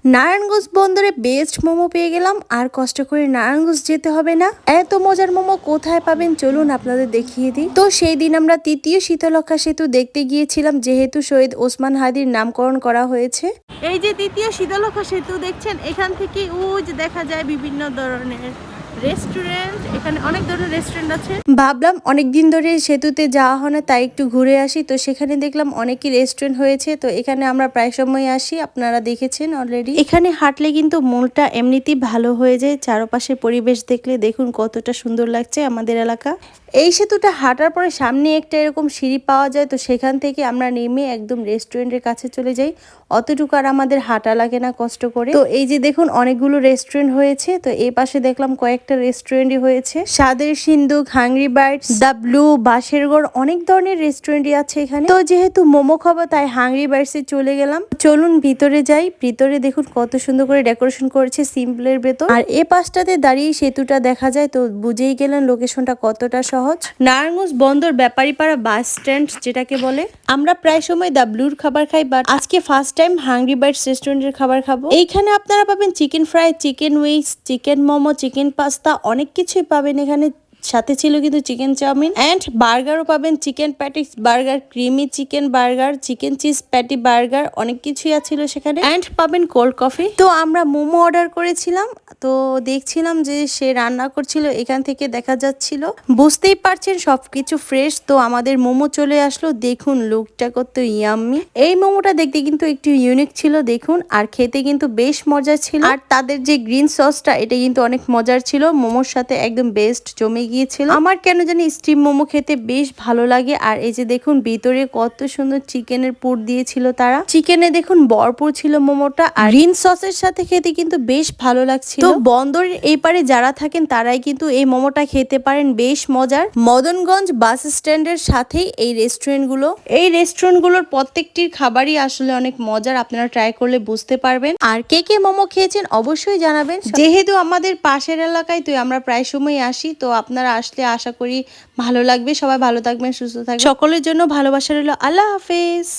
নারায়ণগঞ্জ বন্দরে বেস্ট মোমো পেয়ে গেলাম, আর কষ্ট করে নারায়ণগঞ্জ যেতে হবে না। এত মজার মোমো কোথায় পাবেন চলুন আপনাদের দেখিয়ে দিই। তো সেই দিন আমরা তৃতীয় শীতলক্ষা সেতু দেখতে গিয়েছিলাম, যেহেতু শহীদ ওসমান হাদির নামকরণ করা হয়েছে। এই যে তৃতীয় শীতলক্ষা সেতু দেখছেন, এখান থেকে যে দেখা যায় বিভিন্ন ধরনের রেস্টুরেন্ট। এখানে অনেক ধরনের রেস্টুরেন্ট আছে। ভাবলাম অনেকদিন ধরে সেতুতে যাওয়া হয় না, তাই একটু ঘুরে আসি। তো সেখানে দেখলাম অনেকই রেস্টুরেন্ট হয়েছে। তো এখানে আমরা প্রায় সময় আসি, আপনারা দেখেছেন অলরেডি। এখানে হাঁটলে কিন্তু মনটা এমনিতেই ভালো হয়ে যায়। চারপাশের পরিবেশ দেখলে দেখুন কতটা সুন্দর লাগছে আমাদের এলাকা। এই সেতুটা হাঁটার পরে সামনে একটা এরকম সিঁড়ি পাওয়া যায়, তো সেখান থেকে আমরা নেমে একদম রেস্টুরেন্টের কাছে চলে যাই। অতটুকু আর আমাদের হাঁটা লাগে না কষ্ট করে। তো এই যে দেখুন অনেকগুলো রেস্টুরেন্ট হয়েছে। তো এই পাশে দেখলাম কয়েকটা রেস্টুরেন্টই হয়েছে, স্বাদের সিন্ধুক, হাংরি বাইটস, দ্য ব্লু, বাঁশেরগড়, অনেক ধরনের রেস্টুরেন্টই আছে এখানে। তো যেহেতু মোমো খাবো তাই হাংরি বাইটসে চলে গেলাম। চলুন ভিতরে যাই। ভিতরে দেখুন কত সুন্দর করে ডেকোরেশন করেছে সিম্পলের ভেতর। আর এ পাশটাতে দাঁড়িয়ে সেতুটা দেখা যায়, তো বুঝেই গেলেন লোকেশনটা কতটা সহজ। নারায়ণগঞ্জ বন্দর ব্যাপারীপাড়া বাস স্ট্যান্ড যেটাকে বলে। আমরা প্রায় সময় দ্য ব্লুর খাবার খাই, বাট আজকে ফার্স্ট টাইম হাংরি বাইটস রেস্টুরেন্টের খাবার খাবো। এইখানে আপনারা পাবেন chicken fry, chicken wings, chicken momo, chicken pasta, অনেক কিছুই পাবেন এখানে। সাথে ছিল কিন্তু চিকেন চাউমিন অ্যান্ড বার্গারও পাবেন, chicken patties burger, creamy chicken burger, chicken cheese patty burger, অনেক কিছুই আছিল সেখানে। অ্যান্ড পাবেন কোল্ড কফি। তো আমরা মোমো অর্ডার করেছিলাম, তো দেখছিলাম যে সে রান্না করছিল, এখান থেকে দেখা যাচ্ছিল। বুঝতেই পারছেন সবকিছু ফ্রেশ। তো আমাদের মোমো চলে আসলো, দেখুন লুকটা কত ইয়াম্মি। এই মোমোটা দেখতে কিন্তু একটু ইউনিক ছিল দেখুন, আর খেতে কিন্তু বেশ মজা ছিল। আর তাদের যে গ্রিন সসটা, এটা কিন্তু অনেক মজার ছিল, মোমোর সাথে একদম বেস্ট জমে গিয়েছিল। আমার কেন জানি স্টিম মোমো খেতে বেশ ভালো লাগে। আর এই যে দেখুন ভিতরে কত সুন্দর চিকেনের পুর দিয়েছিল তারা। চিকেনে দেখুন ভরপুর ছিল মোমোটা, আর গ্রিন সসের সাথে খেতে কিন্তু বেশ ভালো লাগছিল। তো বন্দরের এই পারে যারা থাকেন তারাই কিন্তু এই মোমোটা খেতে পারেন, বেশ মজার। মদনগঞ্জ বাস স্ট্যান্ডের সাথেই এই রেস্টুরেন্টগুলো। এই রেস্টুরেন্টগুলোর প্রত্যেকটির খাবারই আসলে অনেক মজার, আপনারা ট্রাই করলে বুঝতে পারবেন। আর কে কে মোমো খেয়েছেন অবশ্যই জানাবেন। যেহেতু আমাদের পাশের এলাকায়, তো আমরা প্রায় সময় আসি। তো আপনারা আসলে আশা করি ভালো লাগবে। সবাই ভালো থাকবেন, সুস্থ থাকবেন। সকলের জন্য ভালোবাসা রইল। আল্লাহ হাফেজ।